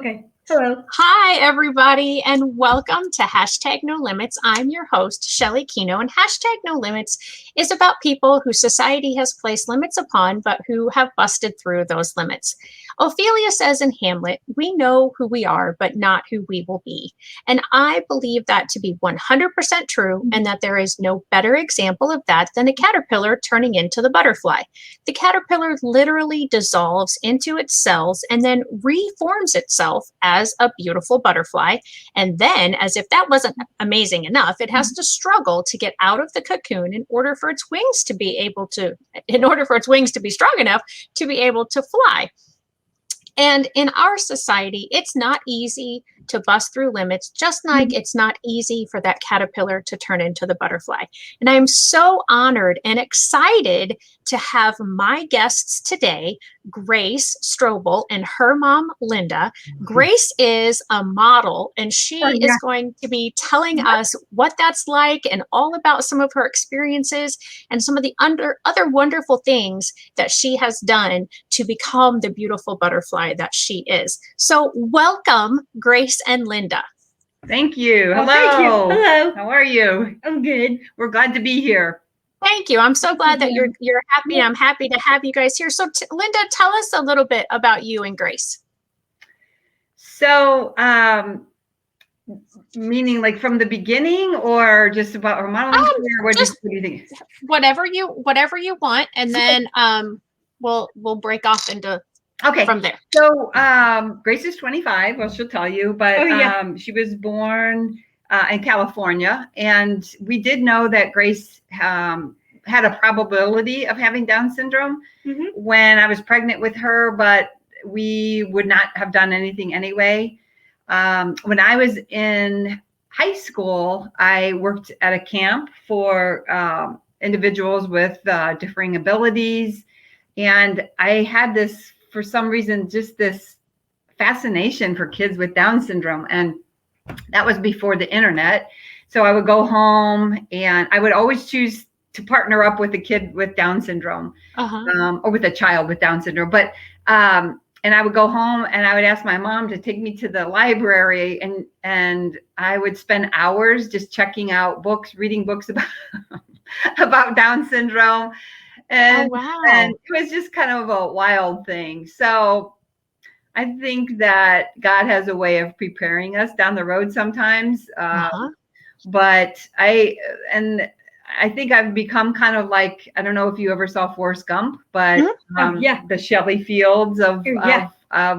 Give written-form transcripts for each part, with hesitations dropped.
Okay. Hello. Hi, everybody, and welcome to Hashtag No Limits. I'm your host, Shelly Kino, and Hashtag No Limits is about people who society has placed limits upon, but who have busted through those limits. Ophelia says in Hamlet, "We know who we are, but not who we will be." And I believe that to be 100% true, and that there is no better example of that than a caterpillar turning into the butterfly. The caterpillar literally dissolves into its cells and then reforms itself as a beautiful butterfly. And then, as if that wasn't amazing enough, it has to struggle to get out of the cocoon in order for its wings to be strong enough to be able to fly. And in our society, it's not easy to bust through limits, just like it's not easy for that caterpillar to turn into the butterfly. And I'm so honored and excited to have my guests today, Grace Strobel and her mom, Linda. Grace is a model, and she is going to be telling us what that's like and all about some of her experiences and some of the other wonderful things that she has done to become the beautiful butterfly that she is. So welcome, Grace and Linda. Thank you. Hello. Thank you. Hello. How are you? I'm good. We're glad to be here. Thank you. I'm so glad that you're happy. I'm happy to have you guys here. So Linda, tell us a little bit about you and Grace. So, meaning like from the beginning, or just about her modeling career? What do you think? Whatever you want, and then we'll break off into from there. So Grace is 25. Well, she'll tell you, but she was born in California, and we did know that Grace had a probability of having Down syndrome when I was pregnant with her, but we would not have done anything anyway. When I was in high school, I worked at a camp for individuals with differing abilities, and I had this, for some reason, just this fascination for kids with Down syndrome. And that was before the internet. So I would go home and I would always choose to partner up with a kid with Down syndrome or with a child with Down syndrome. But, and I would go home and I would ask my mom to take me to the library, and I would spend hours just checking out books, reading books about Down syndrome. And, and it was just kind of a wild thing. So I think that God has a way of preparing us down the road sometimes. But I think I've become kind of like, I don't know if you ever saw Forrest Gump, but the Shelley Fields of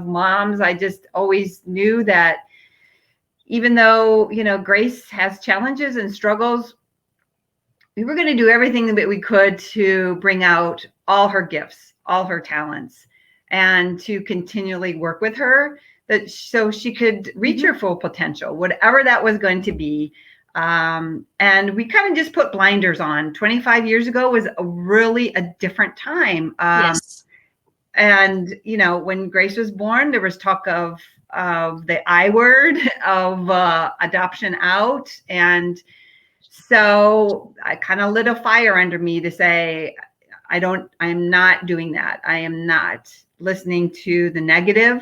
moms. I just always knew that even though, Grace has challenges and struggles, we were going to do everything that we could to bring out all her gifts, all her talents, and to continually work with her so she could reach her full potential, whatever that was going to be. And we kind of just put blinders on. 25 years ago was really a different time. And, when Grace was born, there was talk of the I word, of adoption out. And so I kind of lit a fire under me to say, I'm not doing that. I am not listening to the negative.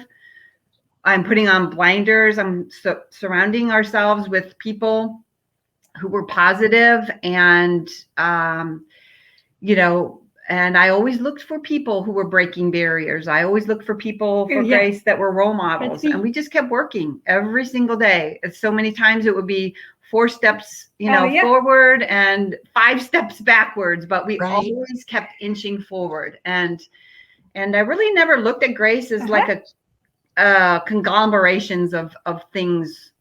I'm putting on blinders. I'm surrounding ourselves with people who were positive, and, and I always looked for people who were breaking barriers. I always looked for people for Grace that were role models. And we just kept working every single day. So many times it would be 4 steps, forward and 5 steps backwards, but we always kept inching forward. And I really never looked at Grace as like a conglomerations of things.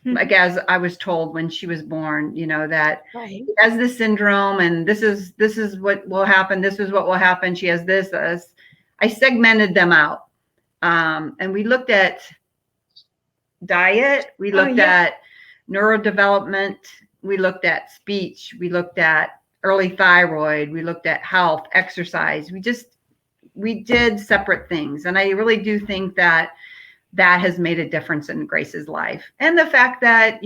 Like, as I was told when she was born, that she has this syndrome, and this is what will happen. This is what will happen. She has this. I segmented them out. And we looked at diet. We looked at neurodevelopment. We looked at speech. We looked at early thyroid. We looked at health, exercise. We did separate things. And I really do think that has made a difference in Grace's life. And the fact that,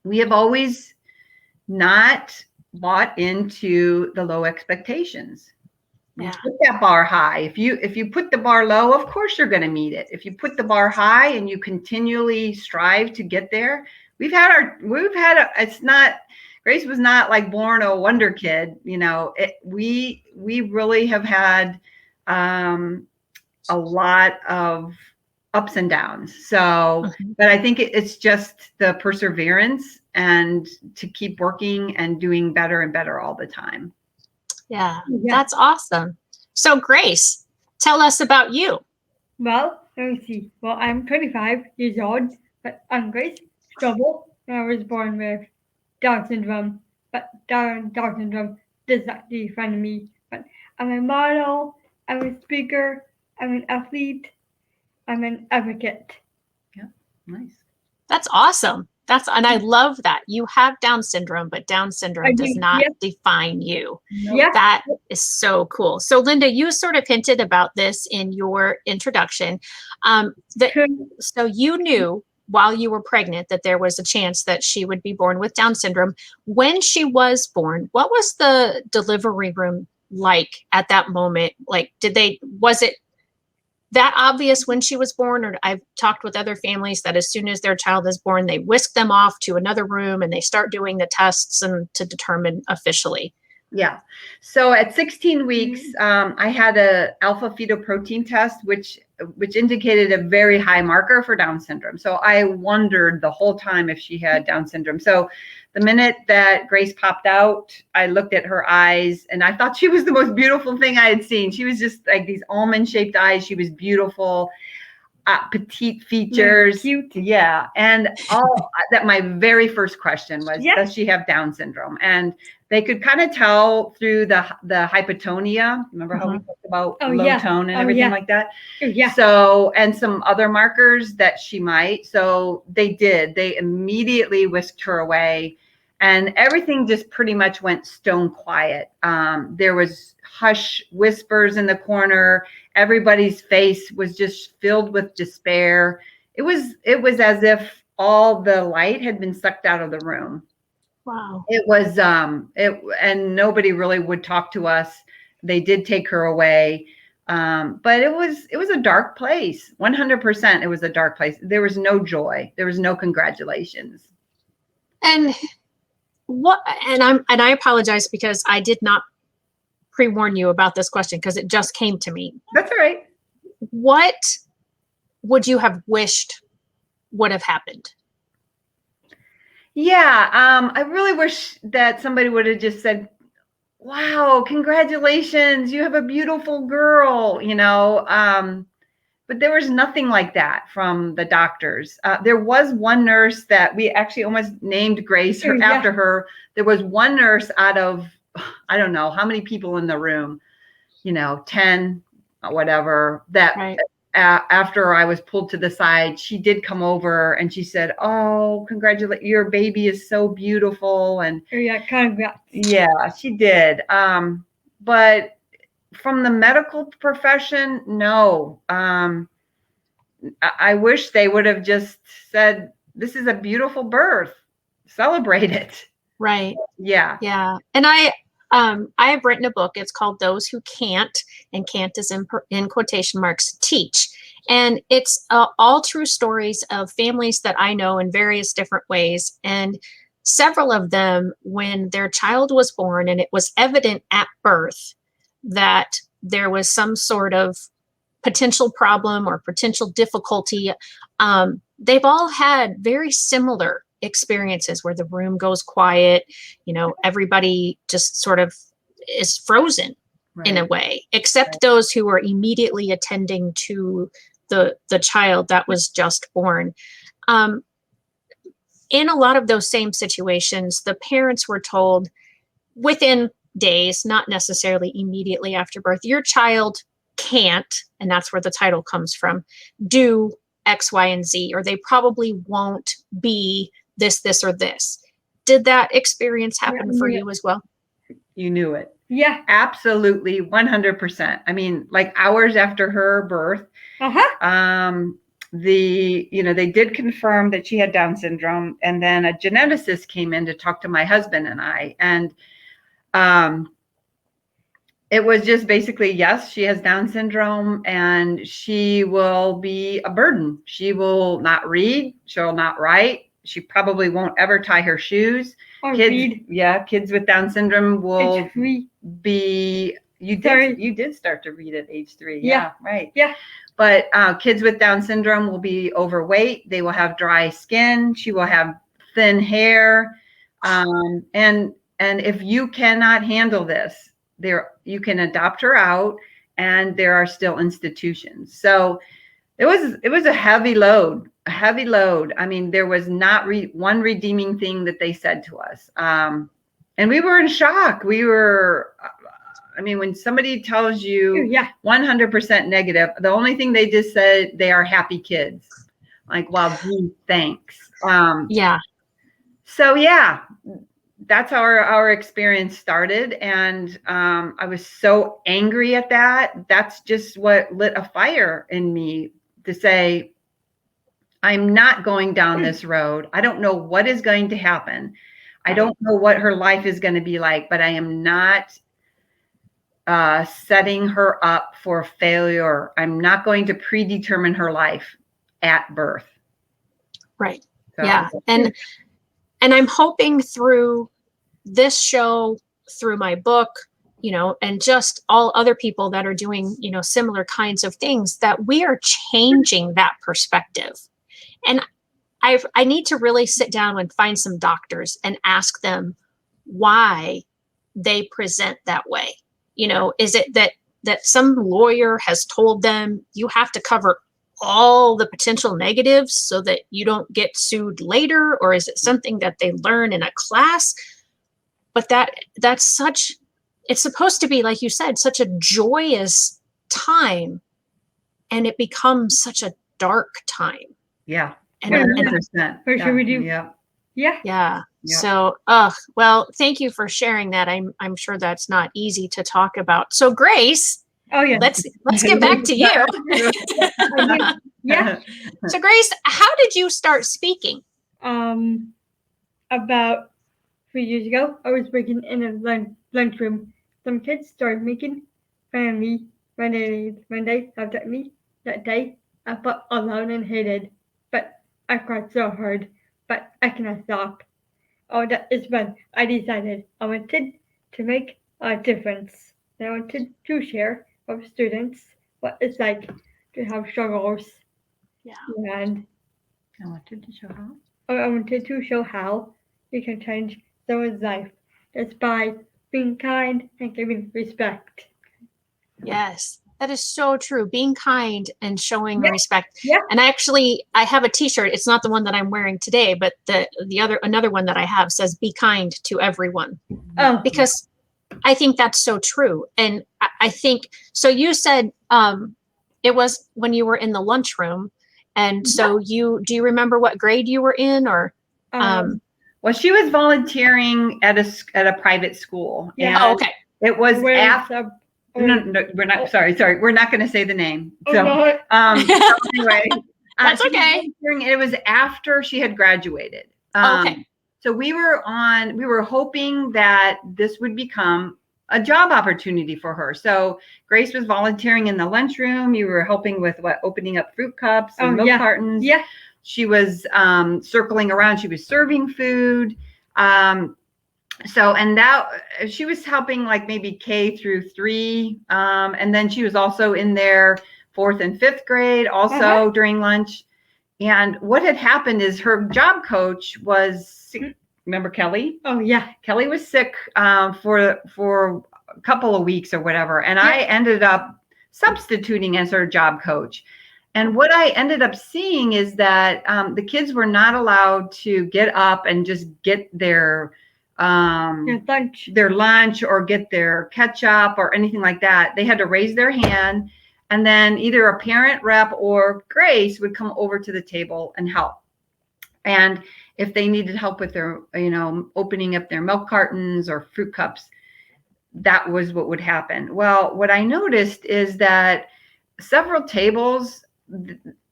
we have always not bought into the low expectations. You Yeah. put that bar high. If you put the bar low, of course you're going to meet it. If you put the bar high and you continually strive to get there, it's not, Grace was not like born a wonder kid. We really have had a lot of ups and downs. So, but I think it's just the perseverance and to keep working and doing better and better all the time. Yeah, that's awesome. So Grace, tell us about you. Well, let me see. Well, I'm 25 years old, but I'm Grace Strobel, and I was born with Down syndrome. But Down syndrome does not define me. But I'm a model, I'm a speaker, I'm an athlete, I'm an advocate. Yeah, nice. That's awesome. And I love that. You have Down syndrome, but Down syndrome does not define you. Yeah. That is so cool. So Linda, you sort of hinted about this in your introduction. So you knew while you were pregnant that there was a chance that she would be born with Down syndrome. When she was born, what was the delivery room like at that moment? Like, was it that obvious when she was born? Or I've talked with other families that as soon as their child is born, they whisk them off to another room and they start doing the tests and to determine officially. Yeah. So at 16 weeks, I had a alpha fetoprotein test, which indicated a very high marker for Down syndrome. So I wondered the whole time if she had Down syndrome. So the minute that Grace popped out, I looked at her eyes and I thought she was the most beautiful thing I had seen. She was just like these almond-shaped eyes. She was beautiful. Petite features. Cute. Yeah. And all that, my very first question was, does she have Down syndrome? And they could kind of tell through the hypotonia. Remember how we talked about low tone and everything like that? Yeah. So, and some other markers that she might. So they immediately whisked her away and everything just pretty much went stone quiet. There was hush whispers in the corner. Everybody's face was just filled with despair. It was as if all the light had been sucked out of the room. Wow. It was and nobody really would talk to us. They did take her away. But it was a dark place. 100% it was a dark place. There was no joy. There was no congratulations. And I apologize because I did not pre-warn you about this question because it just came to me. That's all right. What would you have wished would have happened? Yeah, I really wish that somebody would have just said, wow, congratulations, you have a beautiful girl, but there was nothing like that from the doctors. There was one nurse that we actually almost named Grace after her. There was one nurse out of, I don't know how many people in the room, 10, whatever, that after I was pulled to the side, she did come over and she said, oh, congratulations, your baby is so beautiful. And congrats. Yeah, she did. But from the medical profession, no. I wish they would have just said, this is a beautiful birth. Celebrate it. Right. Yeah. Yeah. And I have written a book. It's called Those Who Can't, and can't is in quotation marks, teach. And it's all true stories of families that I know in various different ways. And several of them, when their child was born and it was evident at birth that there was some sort of potential problem or potential difficulty, they've all had very similar experiences where the room goes quiet, everybody just sort of is frozen in a way, except those who are immediately attending to the child that was just born. In a lot of those same situations, the parents were told within days, not necessarily immediately after birth, your child can't, and that's where the title comes from, do X, Y, and Z, or they probably won't be this, or this. Did that experience happen for you as well? You knew it. Yeah. Absolutely, 100%. I mean, like hours after her birth, they did confirm that she had Down syndrome, and then a geneticist came in to talk to my husband and I, and it was just basically, yes, she has Down syndrome and she will be a burden. She will not read. She'll not write. She probably won't ever tie her shoes. Or Kids, read. yeah, kids with Down syndrome will be, you did start to read at age 3. Yeah, right. Yeah. But kids with Down syndrome will be overweight. They will have dry skin. She will have thin hair. And if you cannot handle this, you can adopt her out, and there are still institutions. So it was a heavy load. I mean, there was not one redeeming thing that they said to us. And we were in shock. I mean, when somebody tells you 100% negative, the only thing they just said, they are happy kids. Like, well, gee, thanks. Yeah. So yeah, that's how our experience started. And I was so angry at that. That's just what lit a fire in me to say, I'm not going down this road. I don't know what is going to happen. I don't know what her life is going to be like, but I am not setting her up for failure. I'm not going to predetermine her life at birth. Right. So, yeah. And I'm hoping through this show, through my book, you know, and just all other people that are doing, you know, similar kinds of things, that we are changing that perspective. And I need to really sit down and find some doctors and ask them why they present that way. You know, is it that some lawyer has told them you have to cover all the potential negatives so that you don't get sued later? Or is it something that they learn in a class? But that's it's supposed to be, like you said, such a joyous time, and it becomes such a dark time. Yeah. And 100%. For sure we do. Yeah. Yeah. Yep. So, well, thank you for sharing that. I'm sure that's not easy to talk about. So, Grace, let's get back to you. Yeah. So, Grace, how did you start speaking? About 3 years ago, I was working in a lunchroom. Some kids started making fun of me when they laughed at me that day. I felt alone and hated, but I cried so hard, but I cannot stop. Oh, that is when I decided I wanted to make a difference. I wanted to share with students what it's like to have struggles. Yeah. And I wanted to show how. I wanted to show how you can change someone's life just by being kind and giving respect. Yes. That is so true. Being kind and showing respect. Yeah. And actually, I have a T-shirt. It's not the one that I'm wearing today, but another one that I have says "Be kind to everyone," because I think that's so true. And I think so. You said it was when you were in the lunchroom, and so do you remember what grade you were in, or? Well, she was volunteering at a private school. Yeah. And okay. It was after. No, we're not. Sorry. We're not going to say the name. So, anyway, that's okay. It was after she had graduated. Okay. So we were hoping that this would become a job opportunity for her. So Grace was volunteering in the lunchroom. You were helping with opening up fruit cups and milk cartons. Yeah. She was circling around. She was serving food. And that she was helping like maybe K through 3. And then she was also in there 4th and 5th grade also during lunch. And what had happened is her job coach was sick. Remember Kelly? Oh yeah. Kelly was sick for a couple of weeks or whatever. And I ended up substituting as her job coach. And what I ended up seeing is that the kids were not allowed to get up and just get their lunch or get their ketchup or anything like that. They had to raise their hand, and then either a parent rep or Grace would come over to the table and help. And if they needed help with their, opening up their milk cartons or fruit cups, that was what would happen. Well, what I noticed is that several tables,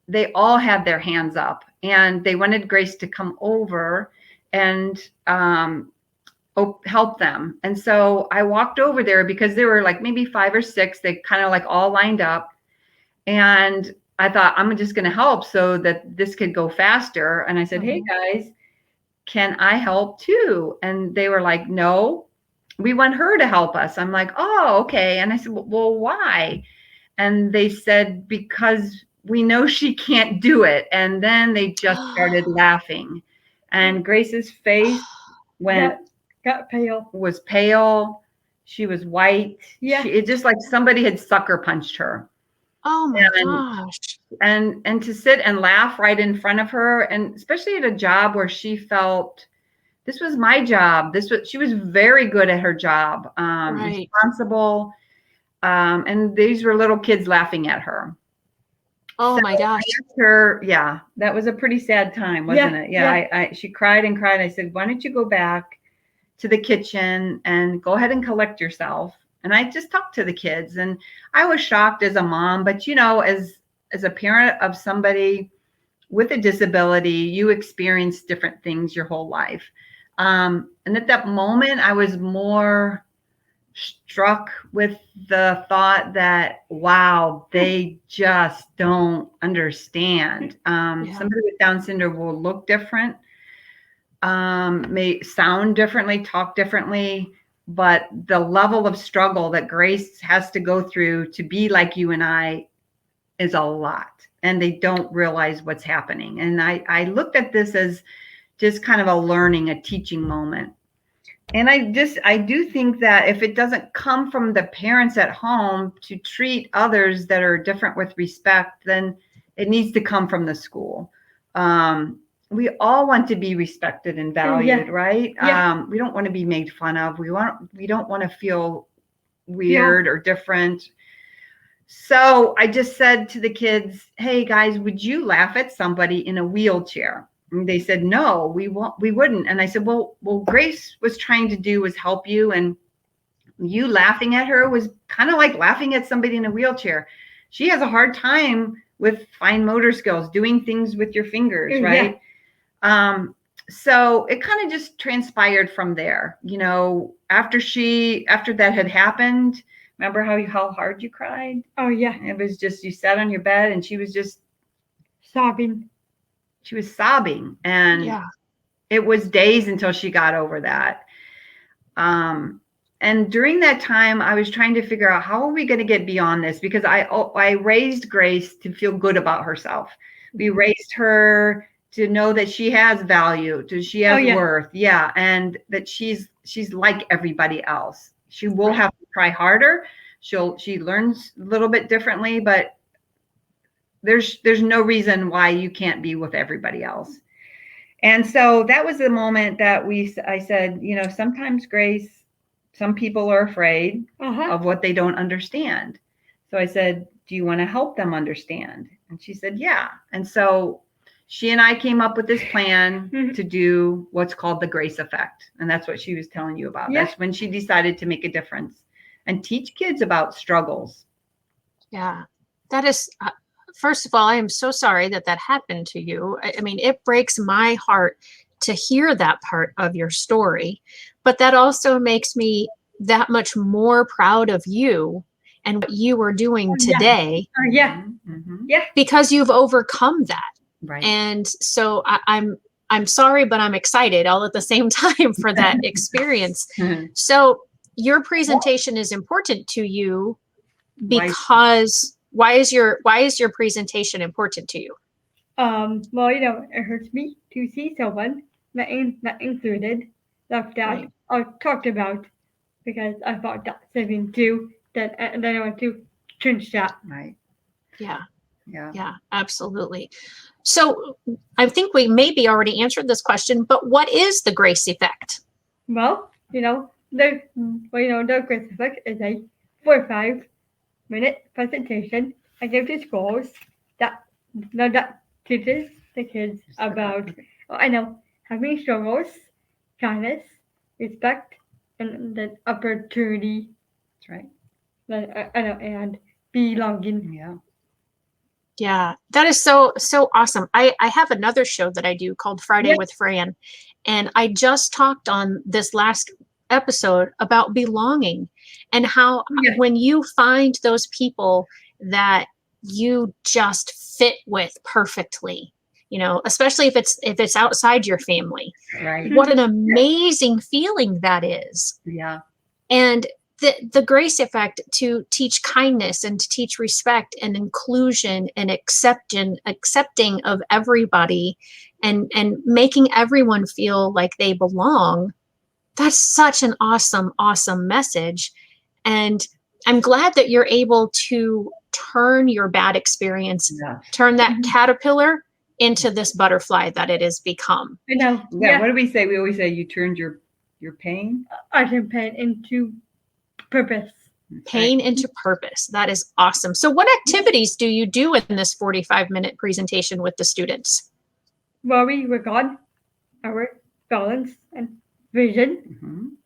they all had their hands up, and they wanted Grace to come over and help them. And so I walked over there because there were like maybe 5 or 6. They kind of like all lined up. And I thought, I'm just going to help so that this could go faster. And I said, hey, guys, can I help too? And they were like, no, we want her to help us. I'm like, oh, okay. And I said, well, why? And they said, because we know she can't do it. And then they just started laughing. And Grace's face got pale. Was pale. She was white. Yeah. It just like somebody had sucker punched her. Oh my gosh. And to sit and laugh right in front of her, and especially at a job where she felt this was my job. She was very good at her job, responsible. And these were little kids laughing at her. Oh my gosh. I asked her, that was a pretty sad time, wasn't it? Yeah. She cried and cried. I said, why don't you go back to the kitchen and go ahead and collect yourself? And I just talked to the kids, and I was shocked as a mom, but as a parent of somebody with a disability, you experience different things your whole life. And at that moment, I was more struck with the thought that, wow, they just don't understand. Somebody with Down syndrome will look different, may sound differently, talk differently, but the level of struggle that Grace has to go through to be like you and I is a lot, and they don't realize what's happening. And I looked at this as just kind of a teaching moment. And I do think that if it doesn't come from the parents at home to treat others that are different with respect, then it needs to come from the school. We all want to be respected and valued, right? Yeah. We don't want to be made fun of. We don't want to feel weird or different. So I just said to the kids, hey guys, would you laugh at somebody in a wheelchair? And they said, no, we wouldn't. And I said, well, Grace was trying to do was help you, and you laughing at her was kind of like laughing at somebody in a wheelchair. She has a hard time with fine motor skills, doing things with your fingers, right? Yeah. So it kind of just transpired from there. After that had happened, remember how hard you cried? Oh yeah. It was just, you sat on your bed and she was just sobbing. She was sobbing, and it was days until she got over that. And during that time, I was trying to figure out, how are we going to get beyond this? Because I raised Grace to feel good about herself. We raised her to know that she has value, she has worth. Yeah. And that she's like everybody else. She will have to try harder. She learns a little bit differently, but there's no reason why you can't be with everybody else. And so that was the moment that I said, sometimes, Grace, some people are afraid of what they don't understand. So I said, do you want to help them understand? And she said, yeah. And so she and I came up with this plan to do what's called the Grace effect. And that's what she was telling you about. Yeah. That's when she decided to make a difference and teach kids about struggles. Yeah, that is... First of all, I am so sorry that happened to you. I mean, it breaks my heart to hear that part of your story, but that also makes me that much more proud of you and what you are doing today. Yeah. Because you've overcome that. Right. And so I'm sorry, but I'm excited all at the same time for that experience. So your presentation is important to you because... Why is your presentation important to you? Well, it hurts me to see someone not included, left out, or talked about, because I thought that's something too that I want to change that. Right. Yeah, absolutely. So I think we maybe already answered this question, but what is the Grace effect? Well, the Grace effect is a 4 or 5 minute presentation I give to schools that teaches the kids about having struggles, kindness, respect, and then opportunity. That's right. And belonging. Yeah, that is so awesome. I have another show that I do called Friday with Fran, and I just talked on this last episode about belonging and how when you find those people that you just fit with perfectly, you know, especially if it's outside your family, Right. what an amazing feeling that is. Yeah. And the grace effect to teach kindness and to teach respect and inclusion and accepting of everybody and making everyone feel like they belong. That's such an awesome, awesome message. And I'm glad that you're able to turn your bad experience, turn that caterpillar into this butterfly that it has become. I know. Yeah. What do we say? We always say you turned your pain. I turned pain into purpose. Pain into purpose. That is awesome. So what activities do you do in this 45-minute presentation with the students? Well, we work on our balance and vision.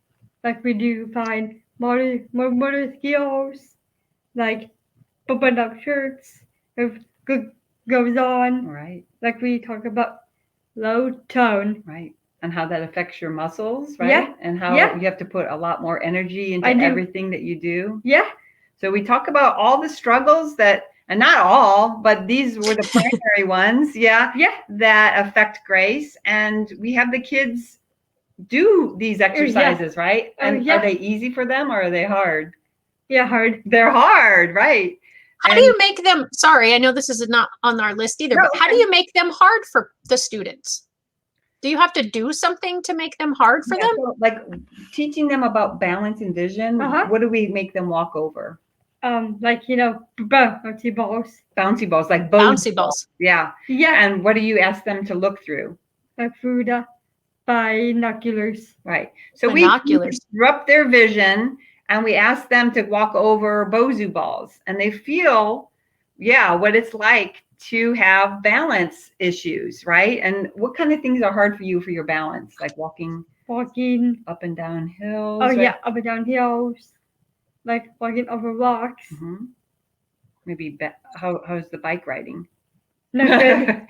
Like we do find motor skills, like button up shirts with good goes on. Right. Like we talk about low tone. Right. And how that affects your muscles, right? Yeah. And how you have to put a lot more energy into everything that you do. Yeah. So we talk about all the struggles that, and not all, but these were the primary ones, that affect Grace. And we have the kids do these exercises, right? And are they easy for them or are they hard? Yeah, hard. They're hard, right? How do you make them, sorry, I know this is not on our list either, but how do you make them hard for the students? Do you have to do something to make them hard for them? So like teaching them about balance and vision. What do we make them walk over? Like, you know, bouncy balls. Bouncy balls, like bouncy balls. Yeah. Yeah. And what do you ask them to look through? Like through the binoculars. Right. So we disrupt their vision and we ask them to walk over Bozu balls and they feel, what it's like to have balance issues, right? And what kind of things are hard for you for your balance? Like walking up and down hills. Oh, right? Up and down hills. Like walking over rocks. Maybe how's the bike riding? Not good.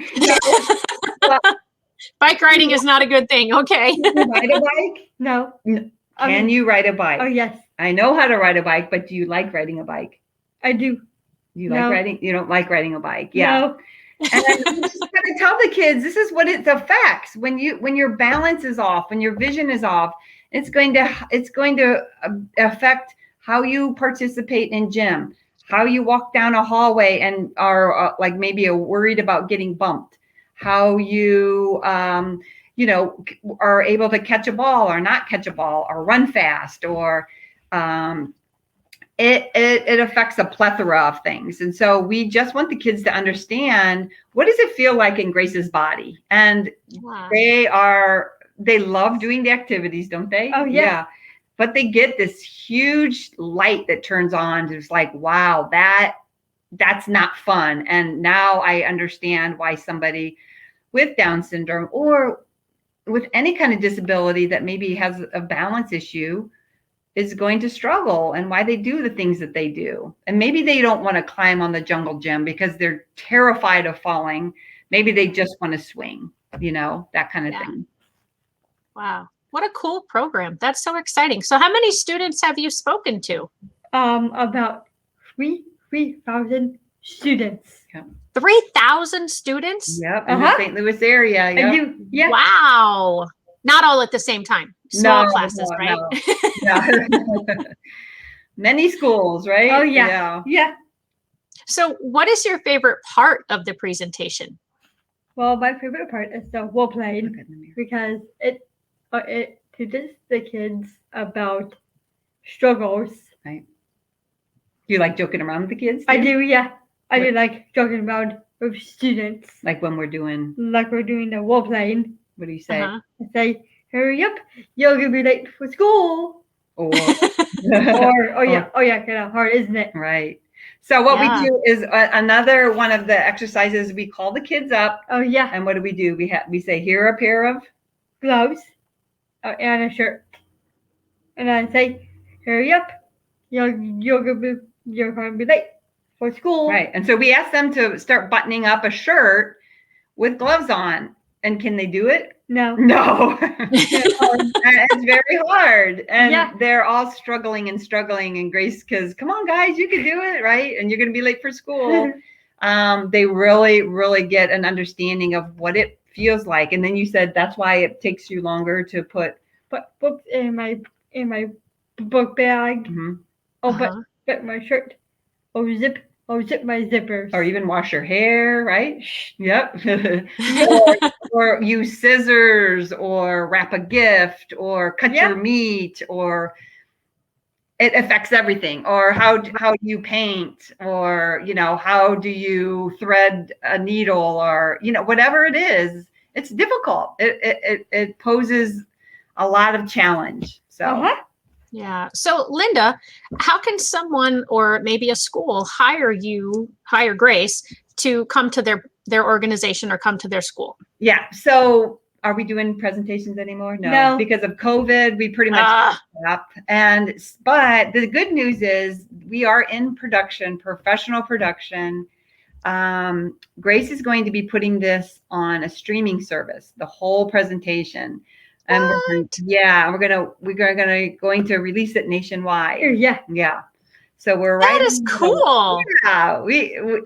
Bike riding is not a good thing. Okay. Can you ride a bike? No. Can you ride a bike? Oh, yes. I know how to ride a bike, but do you like riding a bike? I do. You like riding? You don't like riding a bike? Yeah. No. And I'm just gonna tell the kids this is what it affects when your balance is off, when your vision is off. It's going to affect how you participate in gym, how you walk down a hallway and are like maybe worried about getting bumped, how you are able to catch a ball or not catch a ball or run fast or it affects a plethora of things. And so we just want the kids to understand, what does it feel like in Grace's body? And they love doing the activities, don't they? Oh, yeah. But they get this huge light that turns on. It's like, wow, that's not fun. And now I understand why somebody with Down syndrome or with any kind of disability that maybe has a balance issue is going to struggle and why they do the things that they do. And maybe they don't want to climb on the jungle gym because they're terrified of falling. Maybe they just want to swing, that kind of thing. Wow. What a cool program. That's so exciting. So how many students have you spoken to? About 3,000 students. Yeah. 3,000 students? Yep, in the St. Louis area. Yep. I do. Yeah. Wow. Not all at the same time. Small classes, right? No. Many schools, right? Oh, yeah. Yeah. So what is your favorite part of the presentation? Well, my favorite part is the role playing because it teaches the kids about struggles. Right. Do you like joking around with the kids? I do, yeah. I do like joking around with students. Like when we're doing the role playing. What do you say? I say, hurry up, you're gonna be late for school. Or kind of hard, isn't it? Right. So what we do is another one of the exercises. We call the kids up. Oh yeah. And what do? We say, here are a pair of gloves and a shirt. And I say, hurry up, you're gonna be late for school. Right. And so we ask them to start buttoning up a shirt with gloves on. And can they do it? No. No. It's very hard. And they're all struggling. And Grace, because come on, guys, you can do it, right? And you're going to be late for school. They really, really get an understanding of what it feels like. And then you said that's why it takes you longer to put books in my book bag. Mm-hmm. But my shirt. Zip my zippers. Or even wash your hair, right? Yep. or use scissors, or wrap a gift, or cut your meat, or it affects everything. Or how do you paint, or how do you thread a needle, or whatever it is. It's difficult. It poses a lot of challenge. So. Yeah. So Linda, how can someone or maybe a school hire Grace to come to their organization or come to their school? Yeah. So are we doing presentations anymore? No. Because of COVID, we pretty much up. But the good news is we are in production, professional production. Grace is going to be putting this on a streaming service, the whole presentation. And we're going to release it nationwide. Yeah. So we're That is cool. Yeah.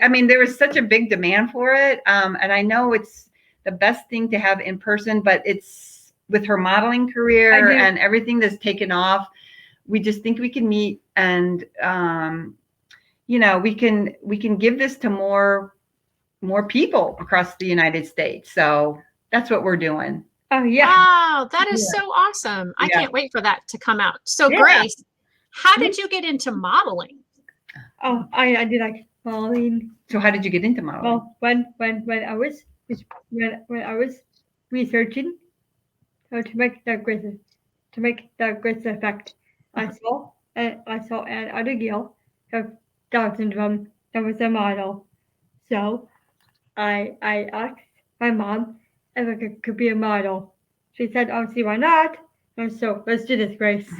I mean, there was such a big demand for it. And I know it's the best thing to have in person, but it's with her modeling career and everything that's taken off. We just think we can meet and, we can give this to more people across the United States. So that's what we're doing. Oh, yeah. Wow, that is so awesome. I can't wait for that to come out. So Grace, how did you get into modeling? Oh, I did like modeling. So how did you get into modeling? Well, when I was researching how to make the Grace effect, I saw an other girl have Down syndrome that was a model. So I asked my mom if I could be a model. She said, "See, why not?" And so let's do this, Grace.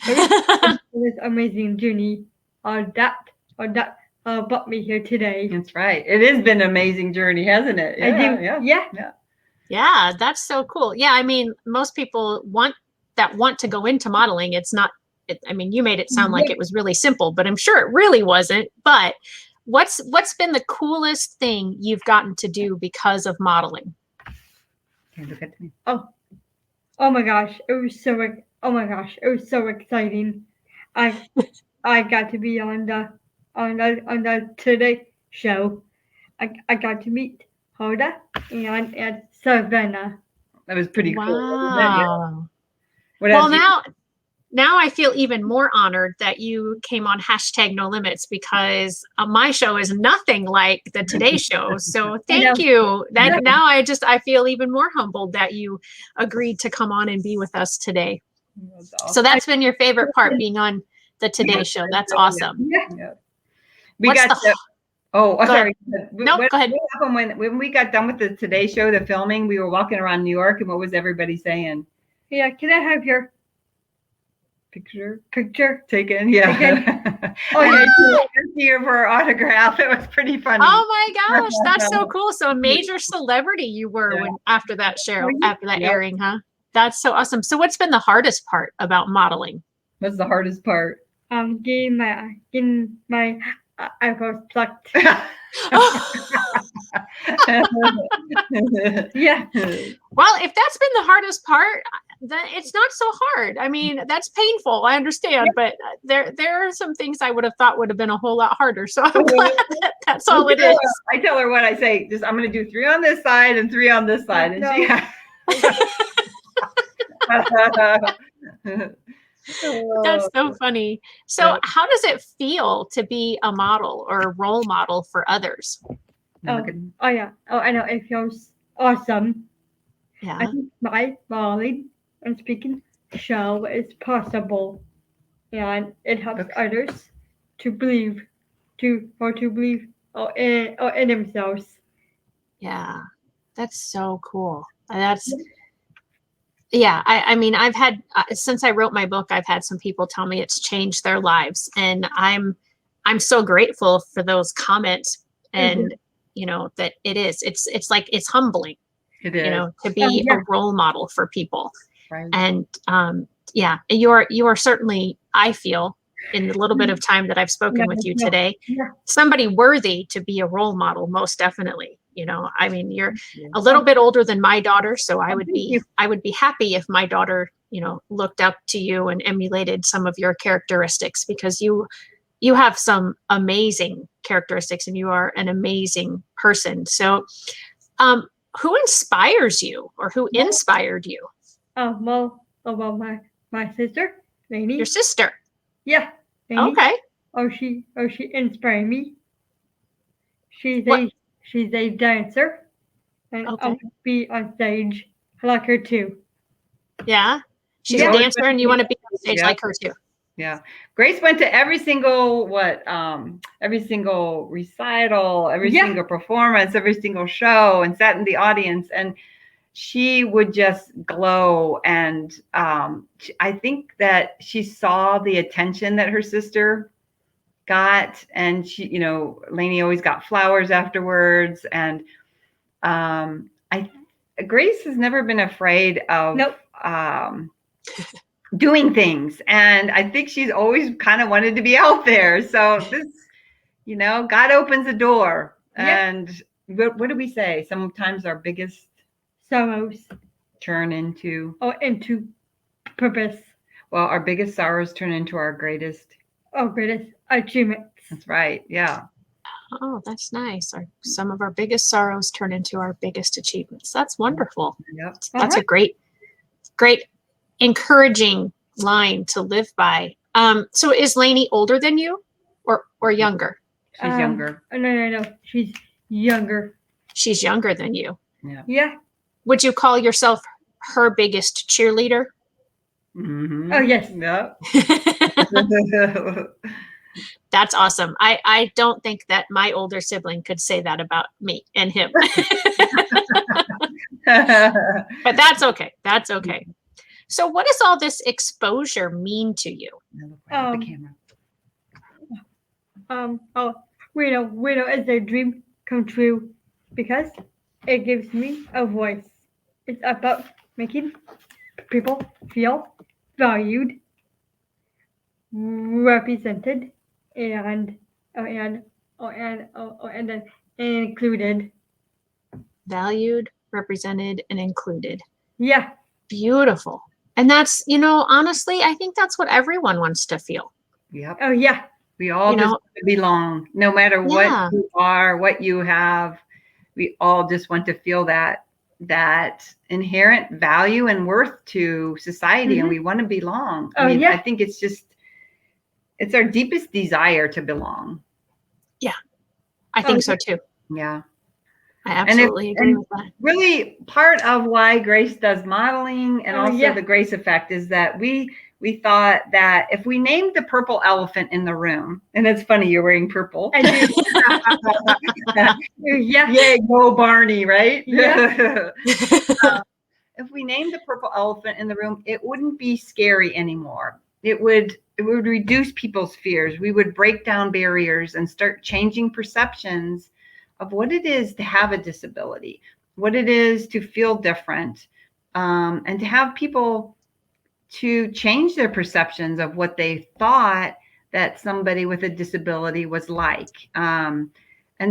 It was amazing journey. That brought me here today. That's right. It has been an amazing journey, hasn't it? Yeah, that's so cool. Yeah, I mean, most people want to go into modeling. It's not. I mean, you made it sound like it was really simple, but I'm sure it really wasn't. But what's been the coolest thing you've gotten to do because of modeling? Look at me. Oh my gosh, it was so exciting. I got to be on the Today Show. I got to meet Hoda and Savannah. That was pretty cool. Wow. Well, now I feel even more honored that you came on #NoLimits because my show is nothing like the Today Show. So thank you. Now I feel even more humbled that you agreed to come on and be with us today. So that's been your favorite part, being on the Today Show. That's awesome. Sorry. No, go ahead. What happened when we got done with the Today Show, the filming? We were walking around New York, and what was everybody saying? Yeah, can I have your picture taken? Yeah. Here for our autograph. It was pretty funny. Oh my gosh, that's so cool. So a major celebrity you were after that airing, huh? That's so awesome. So what's been the hardest part about modeling? What's the hardest part? Getting my eyebrows plucked. Yeah. Well, if that's been the hardest part, then it's not so hard. I mean, that's painful. I understand, but there are some things I would have thought would have been a whole lot harder. So I'm glad that's all it is. I tell her what I say. I'm going to do 3 on this side and 3 on this side, and That's so funny. So how does it feel to be a model or a role model for others? Yeah. I know. It feels awesome. Yeah. I think my modeling and speaking show is possible, and it helps others to believe in themselves. Yeah, that's so cool. I mean, I've had since I wrote my book, I've had some people tell me it's changed their lives, and I'm so grateful for those comments. And you know that it's like it's humbling. It you is. know, to be a role model for people. Right. And yeah, you are certainly, I feel, in the little bit of time that I've spoken with you today, somebody worthy to be a role model, most definitely. You know, I mean, you're a little bit older than my daughter, so I would be happy if my daughter, you know, looked up to you and emulated some of your characteristics, because you have some amazing characteristics and you are an amazing person. So who inspires you, or who inspired you? Well, my sister, Lainey. Your sister? Yeah. Lainey. Okay. She inspired me. She's a dancer, and I want to be on stage like her too. Yeah. She's a dancer, and you want to be on stage like her too. Yeah. Grace went to every single recital, every single performance, every single show, and sat in the audience, and she would just glow. And I think that she saw the attention that her sister got, and she, you know, Lainey always got flowers afterwards. And Grace has never been afraid of doing things, and I think she's always kind of wanted to be out there. So this, you know, God opens a door. And what do we say? Sometimes our biggest sorrows turn into purpose. Well, our biggest sorrows turn into our greatest achievements. That's right. Yeah. Oh, that's nice. Some of our biggest sorrows turn into our biggest achievements. That's wonderful. Yep. That's a great encouraging line to live by. So is Lainey older than you, or younger? She's younger. No. She's younger. She's younger than you. Yeah. Yeah. Would you call yourself her biggest cheerleader? Mm-hmm. Oh, yes. Yep. That's awesome. I don't think that my older sibling could say that about me and him. But that's okay. That's okay. So what does all this exposure mean to you? The camera. We know it's a dream come true, because it gives me a voice. It's about making people feel valued, represented, and included. Valued, represented, and included. Yeah. Beautiful. And that's, you know, honestly, I think that's what everyone wants to feel. Yep. Oh, yeah. We all just want to belong, no matter what you are, what you have. We all just want to feel that inherent value and worth to society, and we want to belong. I think it's our deepest desire to belong. Yeah, I think so too. Yeah. I absolutely agree with that. Really, part of why Grace does modeling and also the Grace Effect is that we thought that if we named the purple elephant in the room, and it's funny, you're wearing purple. I do. Yay, go Barney, right? Yeah. If we named the purple elephant in the room, it wouldn't be scary anymore. It would reduce people's fears. We would break down barriers and start changing perceptions of what it is to have a disability, what it is to feel different, and to have people to change their perceptions of what they thought that somebody with a disability was like. And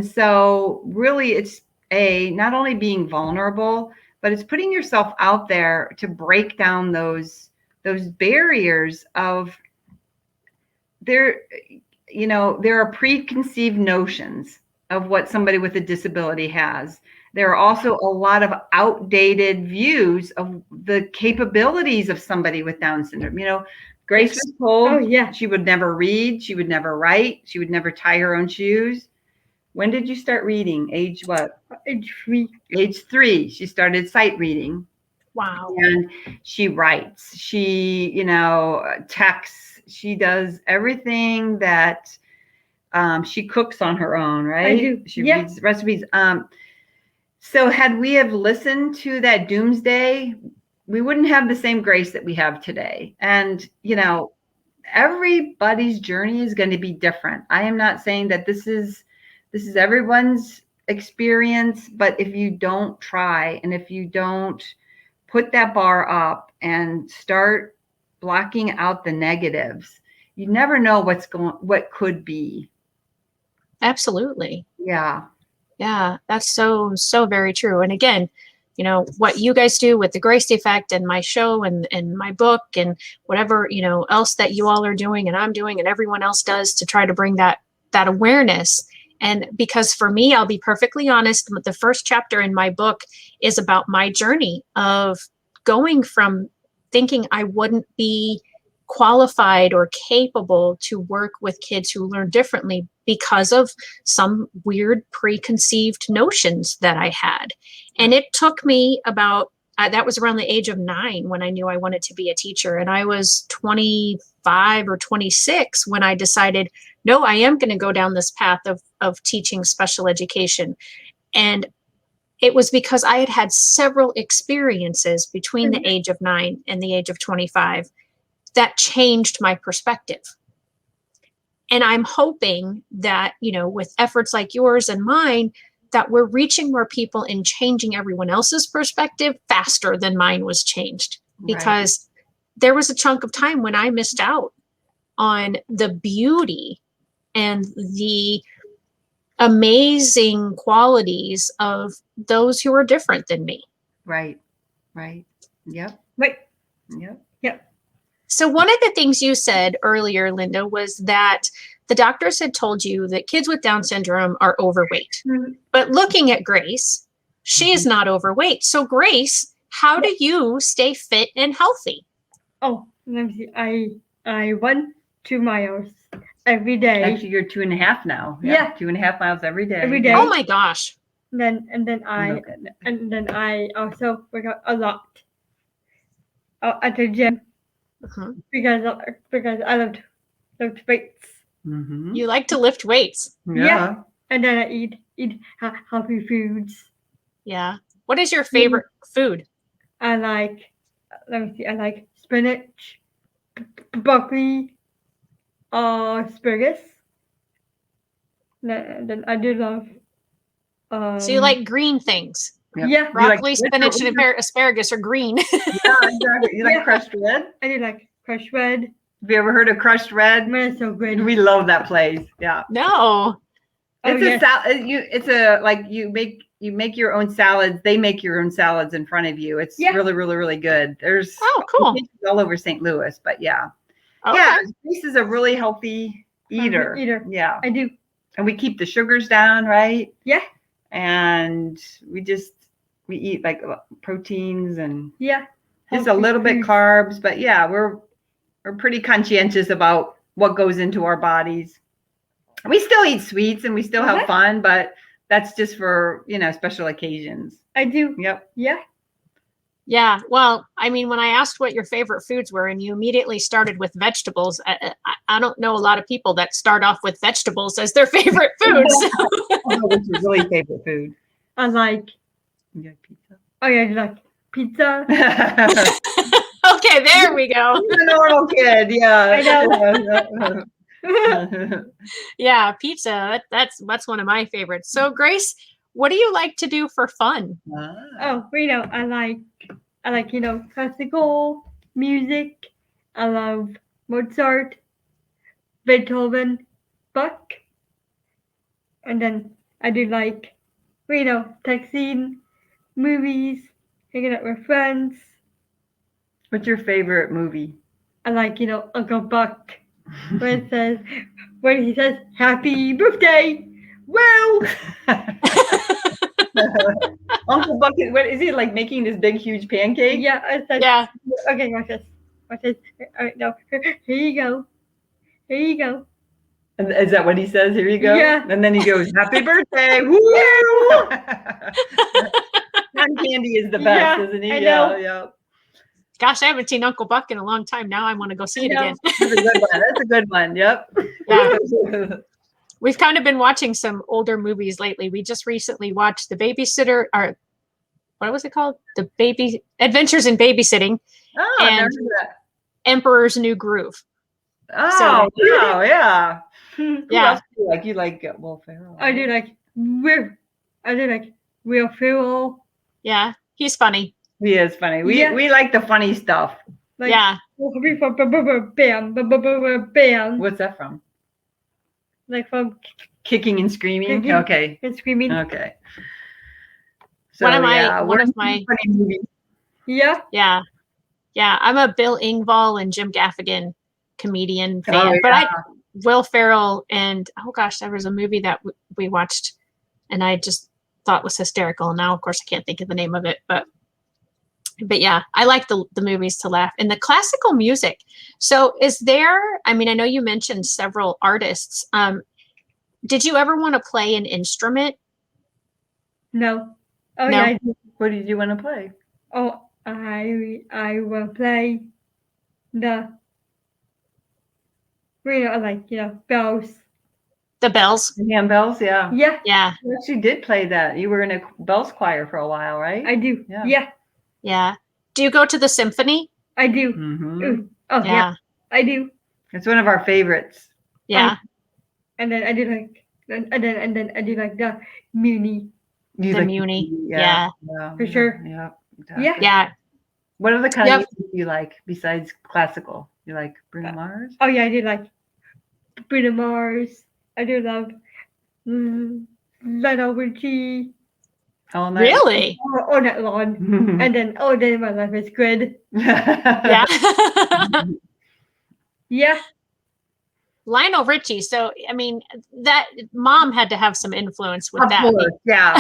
so really it's not only being vulnerable, but it's putting yourself out there to break down those barriers of there are preconceived notions of what somebody with a disability has. There are also a lot of outdated views of the capabilities of somebody with Down syndrome. You know, Grace was told she would never read, she would never write, she would never tie her own shoes. When did you start reading? Age what? Age 3. Age 3. She started sight reading. Wow. And she writes, she, texts, she does everything that she cooks on her own, right? I do. She reads recipes. So had we have listened to that doomsday, we wouldn't have the same Grace that we have today. And, everybody's journey is going to be different. I am not saying that this is everyone's experience, but if you don't try and if you don't put that bar up and start blocking out the negatives, you never know what could be. Absolutely. Yeah. Yeah, that's so very true. And again, you know, what you guys do with the Grace Effect and my show and my book and whatever, you know, else that you all are doing and I'm doing and everyone else does to try to bring that awareness. And because for me, I'll be perfectly honest, the first chapter in my book is about my journey of going from thinking I wouldn't be qualified or capable to work with kids who learn differently because of some weird preconceived notions that I had. And it took me about, that was around the age of 9 when I knew I wanted to be a teacher. And I was 25 or 26 when I decided, no, I am going to go down this path of teaching special education. And it was because I had had several experiences between the age of 9 and the age of 25 that changed my perspective. And I'm hoping that, you know, with efforts like yours and mine, that we're reaching more people and changing everyone else's perspective faster than mine was changed. Because there was a chunk of time when I missed out on the beauty and the amazing qualities of those who are different than me. Right. Right. Yep. Right. Yep. Yep. So one of the things you said earlier, Linda, was that the doctors had told you that kids with Down syndrome are overweight. Mhm. But looking at Grace, she is not overweight. So Grace, how do you stay fit and healthy? Oh, let me see. I run 2 miles every day. Actually, you're 2.5 now. Yeah. 2.5 miles every day. Every day. Oh my gosh. And then I also work out a lot at the gym because I lift weights. Mm-hmm. You like to lift weights. Yeah. And then I eat healthy foods. Yeah. What is your favorite food? I like, let me see, I like spinach, broccoli, asparagus. Then I do love. So you like green things. Yep. Yeah. Broccoli, spinach, and asparagus are green. Yeah, exactly. You like crushed red? I do like crushed red. Have you ever heard of crushed red? Man, it's so good. We love that place. Yeah. No. It's a salad. It's a like you make your own salads. They make your own salads in front of you. It's really, really, really good. There's cool. all over St. Louis, but yeah. Okay. Yeah, Grace is a really healthy eater. Yeah. I do. And we keep the sugars down, right? Yeah. And we eat like proteins and just a Healthy little bit foods. carbs, but yeah, we're pretty conscientious about what goes into our bodies. We still eat sweets and we still have fun, but that's just for, special occasions. I do. Yep. Yeah. Yeah. Well, I mean, when I asked what your favorite foods were and you immediately started with vegetables, I don't know a lot of people that start off with vegetables as their favorite foods. What's your really favorite food? I like. You like pizza? Oh yeah, I like pizza. Okay, there we go. You're a normal kid, yeah. I know. Yeah, pizza. That's one of my favorites. So, Grace, what do you like to do for fun? Oh, I like classical music. I love Mozart, Beethoven, Bach, and then I do like, texting, movies, hanging out with friends. What's your favorite movie? I like, Uncle Buck, when he says, "Happy birthday!" Well, Uncle Buck, what is he like making this big, huge pancake? yeah, I said, Yeah. Okay, watch this. Watch this. All right, no, here you go. Here you go. And is that what he says? Here you go. Yeah. And then he goes, "Happy birthday!" Woo! Cotton candy is the best, isn't he? I know. Yeah. Gosh, I haven't seen Uncle Buck in a long time. Now I want to go see it again. That's a good one. That's a good one. Yep. Yeah. We've kind of been watching some older movies lately. We just recently watched The Babysitter, or what was it called? Adventures in Babysitting. Oh, and never heard that. Emperor's New Groove. Oh, wow, yeah. Who Yeah. else do you like? You like Will Ferrell? I do like I did like Will Ferrell. Yeah, he's funny. He is funny. We like the funny stuff. Like, yeah. Bam, bam. What's that from? Like from Kicking and Screaming. Kicking Okay. and Screaming. Okay. So one of my funny movies. Yeah. Yeah. Yeah. I'm a Bill Engvall and Jim Gaffigan comedian fan, but Will Ferrell and oh gosh, there was a movie that we watched and I just thought was hysterical. And now, of course, I can't think of the name of it, but yeah, I like the movies to laugh and the classical music. So is there, I mean, I know you mentioned several artists. Did you ever want to play an instrument? No. Oh No? yeah. What did you want to play? Oh, I will play the bells. The bells? The handbells, yeah. Yeah. Yeah. You actually did play that. You were in a bells choir for a while, right? I do. Yeah. Yeah. Yeah. Do you go to the symphony? I do. Mm-hmm. Oh yeah. I do. It's one of our favorites. Yeah. And then I do like and then I do like the Muni. The Muni. Yeah. For sure. Yeah. Yeah. What other kind of music do you like besides classical? You like Bruno Mars? Oh yeah, I do like Bruno Mars. I do love Lionel Richie. All night. Really? All night long. And then my life is good. Yeah. Yeah. Lionel Richie. So I mean, that mom had to have some influence with that. Course, yeah.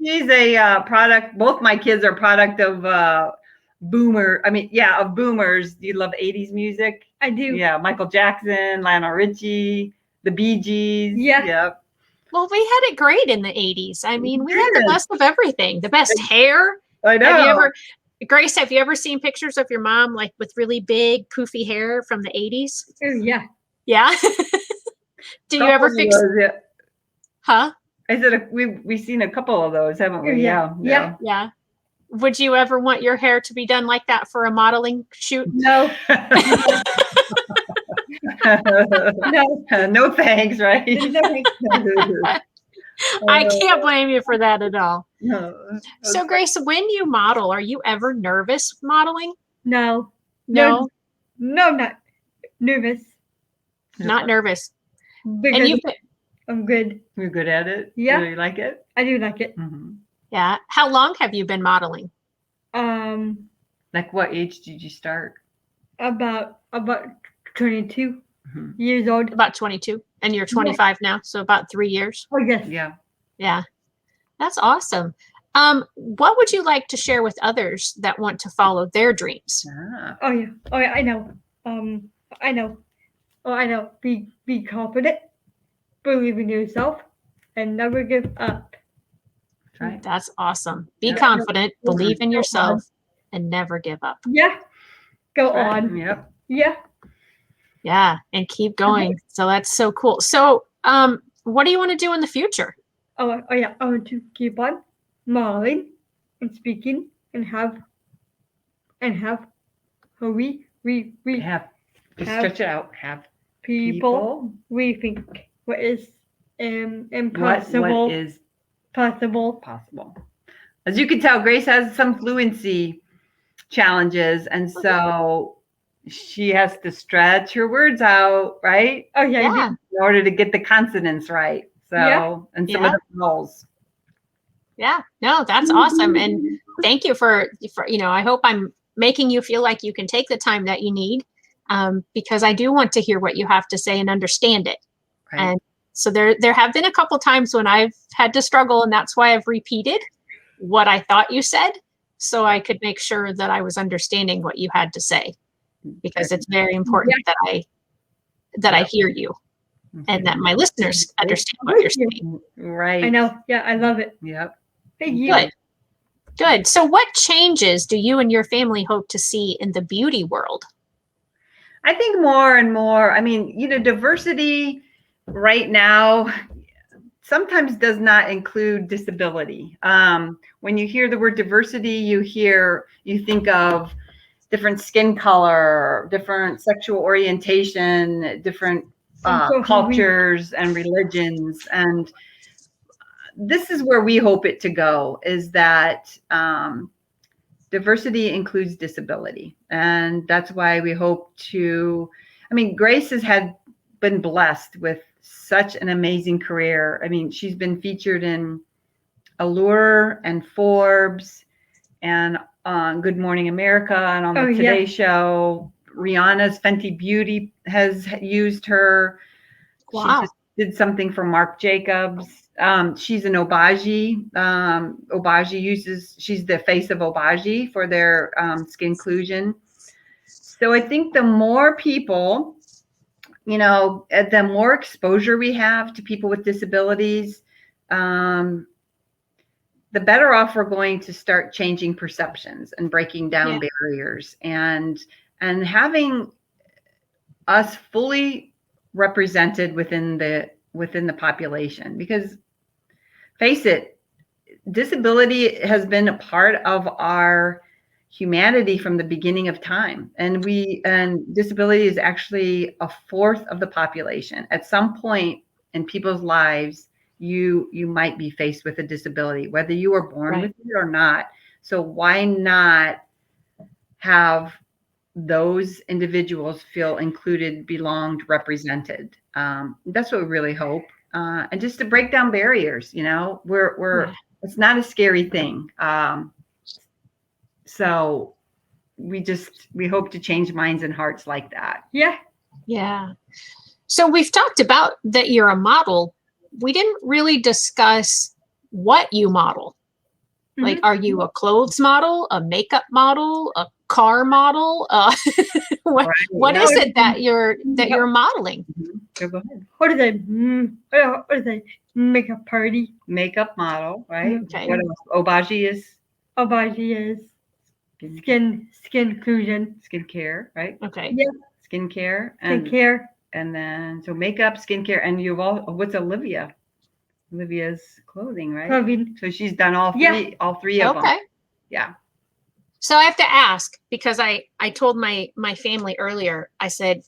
she's a product. Both my kids are product of of boomers. Do you love 80s music? I do. Yeah, Michael Jackson, Lionel Richie, the Bee Gees. Yeah. Yep. Well, we had it great in the 80s. I mean, we had the best of everything. The best hair. I know. Grace, have you ever seen pictures of your mom like with really big poofy hair from the 80s? Oh yeah. Yeah. Did you ever fix those, yeah. Huh? I said we've seen a couple of those, haven't we? Yeah. Yeah. Would you ever want your hair to be done like that for a modeling shoot? No. No. No thanks, right? No thanks. I can't blame you for that at all. No. So Grace, when you model, are you ever nervous modeling? No. No, not nervous. not nervous. Because I'm good. You're good at it? Yeah. Do you like it? I do like it. Mm-hmm. Yeah. How long have you been modeling? Like what age did you start? About 22 years old. About 22. And you're 25 now, so about 3 years. Oh yes. Yeah. Yeah. That's awesome. What would you like to share with others that want to follow their dreams? Oh yeah. Oh yeah, I know. I know. Oh, I know. Be confident, believe in yourself, and never give up. That's right. That's awesome. Be confident, believe in yourself, and never give up. Yeah. Go Right. on. Yep. Yeah. Yeah, and keep going. So that's so cool. So, what do you want to do in the future? Oh yeah. I want to keep on modeling and speaking and have how we Have stretch it out. Have people we think what is impossible what is possible. As you can tell, Grace has some fluency challenges, and so she has to stretch her words out, right? Oh yeah. Yeah. In order to get the consonants right. So and some of the vowels. Yeah, no, that's awesome. And thank you for, I hope I'm making you feel like you can take the time that you need, because I do want to hear what you have to say and understand it. Right. And so there have been a couple times when I've had to struggle, and that's why I've repeated what I thought you said, so I could make sure that I was understanding what you had to say, because it's very important that I hear you and that my listeners understand what you're saying. Right. I know. Yeah, I love it. Yep. Thank you. Good. So what changes do you and your family hope to see in the beauty world? I think more and more, I mean, diversity right now sometimes does not include disability. When you hear the word diversity, you think of different skin color, different sexual orientation, different cultures and religions. And this is where we hope it to go, is that diversity includes disability. And that's why we hope to, I mean, Grace has been blessed with such an amazing career. I mean, she's been featured in Allure and Forbes and on Good Morning America and on the Today Show. Rihanna's Fenty Beauty has used her. Wow. She just did something for Marc Jacobs. She's an Obagi. She's the face of Obagi for their skinclusion. So I think the more people, the more exposure we have to people with disabilities, the better off we're going to start changing perceptions and breaking down barriers and having us fully represented within the population. Because face it, disability has been a part of our humanity from the beginning of time, and disability is actually a fourth of the population. At some point in people's lives, you might be faced with a disability, whether you were born with it or not. So why not have those individuals feel included, belonged, represented? That's what we really hope. And just to break down barriers, it's not a scary thing. So we hope to change minds and hearts like that. Yeah. Yeah. So we've talked about that you're a model. We didn't really discuss what you model. Mm-hmm. Like, are you a clothes model, a makeup model, a car model? What is it that you're modeling? Mm-hmm. Go ahead. What is a makeup party? Makeup model, right? Okay. What else? Obagi is skin inclusion. Skincare, right? Okay. Yeah. Skincare. And then so makeup, skincare, and what's Olivia? Olivia's clothing, right? Clothing. So she's done all three of them. Okay. Yeah. So I have to ask, because I told my family earlier, I said,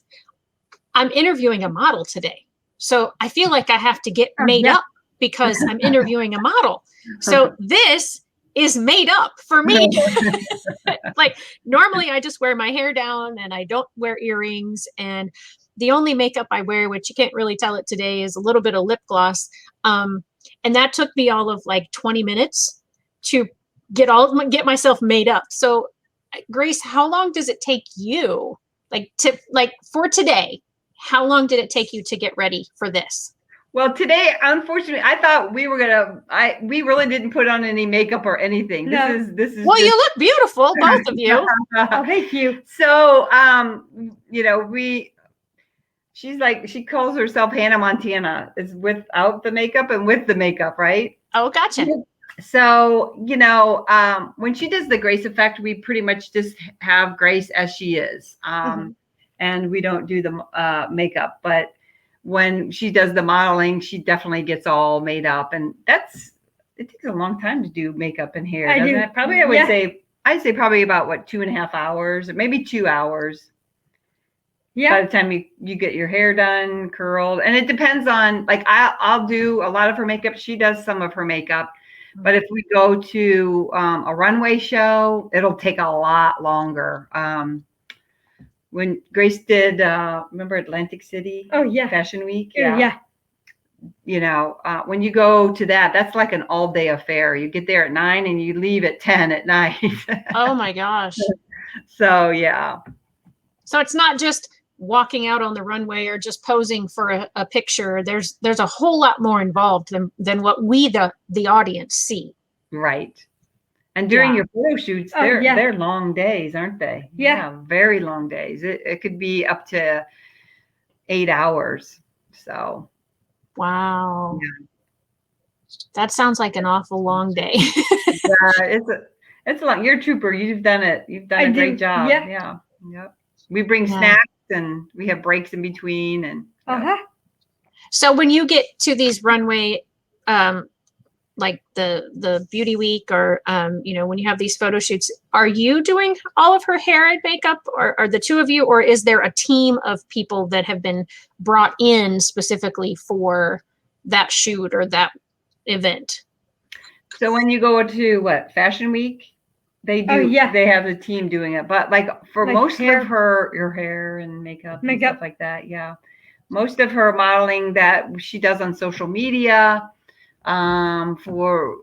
I'm interviewing a model today. So I feel like I have to get made up because I'm interviewing a model. So this is made up for me. Like, normally I just wear my hair down and I don't wear earrings. And the only makeup I wear, which you can't really tell it today, is a little bit of lip gloss. And that took me all of like 20 minutes to get myself made up. So Grace, how long does it take you, for today? How long did it take you to get ready for this? Well, today, unfortunately, I thought we really didn't put on any makeup or anything. No. This is. Well, you look beautiful, both of you. Oh, thank you. So, she calls herself Hannah Montana. It's without the makeup and with the makeup, right? Oh, gotcha. So, when she does the Grace effect, we pretty much just have Grace as she is. And we don't do the makeup, but when she does the modeling, she definitely gets all made up, and it takes a long time to do makeup and hair, doesn't it? Probably, I'd say probably about 2.5 hours, or maybe 2 hours. Yeah. By the time you get your hair done, curled, and it depends on, like, I'll do a lot of her makeup. She does some of her makeup, but if we go to a runway show, it'll take a lot longer. When Grace did, remember Atlantic City? Oh, yeah. Fashion Week? Yeah. When you go to that's like an all-day affair. You get there at 9 and you leave at 10 at night. Oh, my gosh. So, yeah. So it's not just walking out on the runway or just posing for a picture. There's a whole lot more involved than what we, the audience, see. Right. And during your photo shoots, they're long days, aren't they? Yeah. Very long days. It could be up to 8 hours. So. Wow. Yeah. That sounds like an awful long day. Yeah, it's a long. You're a trooper. You've done it. You've done a great job. Yeah. Yep. We bring snacks and we have breaks in between and. So when you get to these runway, like the beauty week, or when you have these photo shoots, are you doing all of her hair and makeup, or are the two of you, or is there a team of people that have been brought in specifically for that shoot or that event? So when you go to Fashion Week, they do. They have the team doing it. But like for most of your hair and makeup and stuff like that, yeah. Most of her modeling that she does on social media, for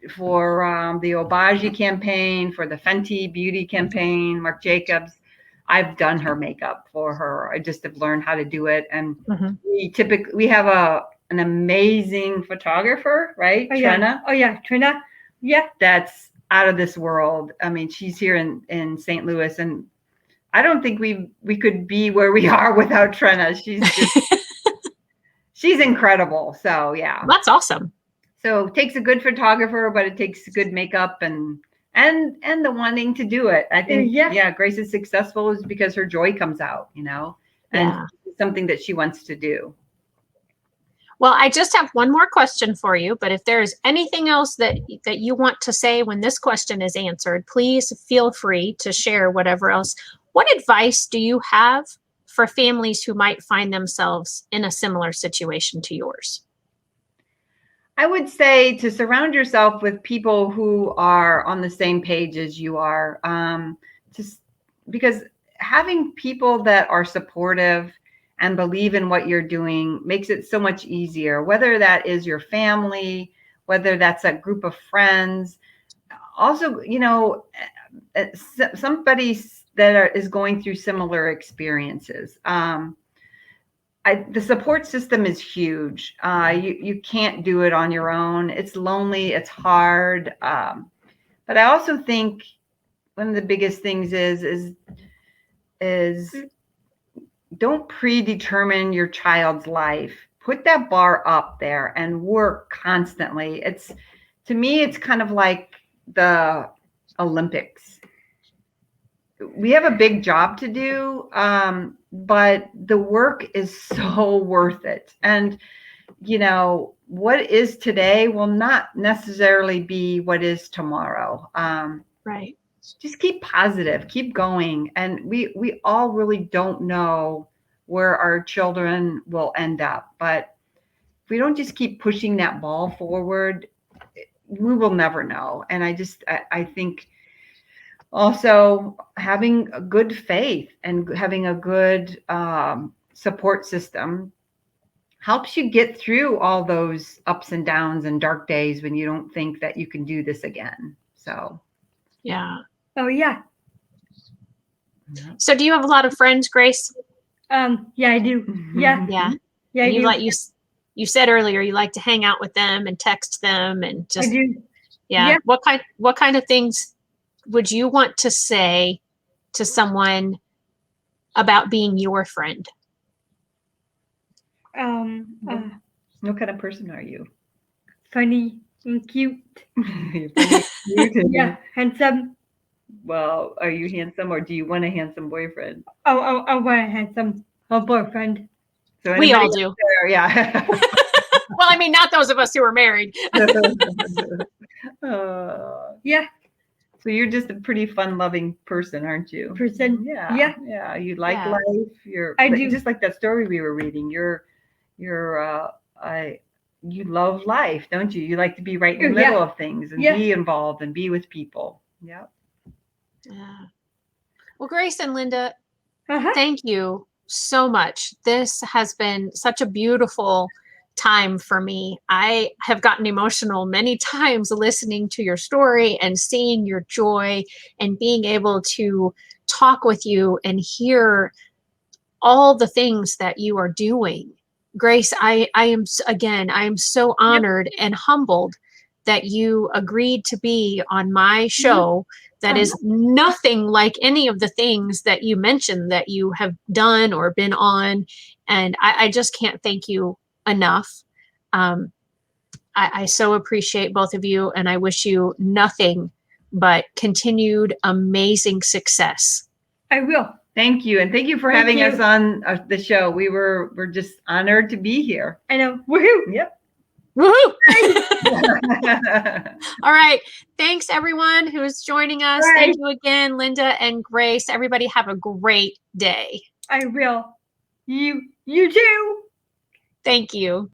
the Obagi campaign, for the Fenty Beauty campaign, Marc Jacobs, I've done her makeup for her. I just have learned how to do it. And we have an amazing photographer, right? Trina. Trina. Yeah. That's out of this world. I mean, she's here in St. Louis, and I don't think we could be where we are without Trina. She's just she's incredible. So yeah. That's awesome. So it takes a good photographer, but it takes good makeup and the wanting to do it. I think Grace is successful is because her joy comes out, and it's something that she wants to do. Well, I just have one more question for you, but if there is anything else that you want to say when this question is answered, please feel free to share whatever else. What advice do you have for families who might find themselves in a similar situation to yours? I would say to surround yourself with people who are on the same page as you are, because having people that are supportive and believe in what you're doing makes it so much easier, whether that is your family, whether that's a group of friends. Also, somebody that is going through similar experiences. The support system is huge. You can't do it on your own. It's lonely. It's hard. But I also think one of the biggest things is don't predetermine your child's life. Put that bar up there and work constantly. To me, it's kind of like the Olympics. We have a big job to do, but the work is so worth it. And, what is today will not necessarily be what is tomorrow. Right. Just keep positive, keep going. And we all really don't know where our children will end up. But if we don't just keep pushing that ball forward, we will never know. And I think also having a good faith and having a good support system helps you get through all those ups and downs and dark days when you don't think that you can do this again. So, yeah. Oh, yeah. So do you have a lot of friends, Grace? Yeah, I do. Yeah. Yeah. Yeah, and you said earlier you like to hang out with them and text them and just I do. Yeah. What kind of things would you want to say to someone about being your friend? What kind of person are you? Funny and cute. You're funny and cute. Yeah, handsome. Well, are you handsome, or do you want a handsome boyfriend? I want a handsome boyfriend. So we all do. There, yeah. Well, I mean, not those of us who are married. Yeah. So you're just a pretty fun-loving person, aren't you? Yeah. Yeah. You like life. I do. Just like that story we were reading. You love life, don't you? You like to be right in the middle of things and be involved and be with people. Yeah. Yeah. Well, Grace and Linda, thank you so much. This has been such a beautiful time for me. I have gotten emotional many times listening to your story and seeing your joy and being able to talk with you and hear all the things that you are doing. Grace, I am so honored and humbled that you agreed to be on my show. That is nothing like any of the things that you mentioned that you have done or been on. And I just can't thank you enough. I so appreciate both of you, and I wish you nothing but continued amazing success. I will. Thank you. And thank you for having us on the show. We're just honored to be here. I know. Woohoo. Yep. Woohoo! All right. Thanks, everyone who is joining us. Right. Thank you again, Linda and Grace. Everybody have a great day. I will. You too. Thank you.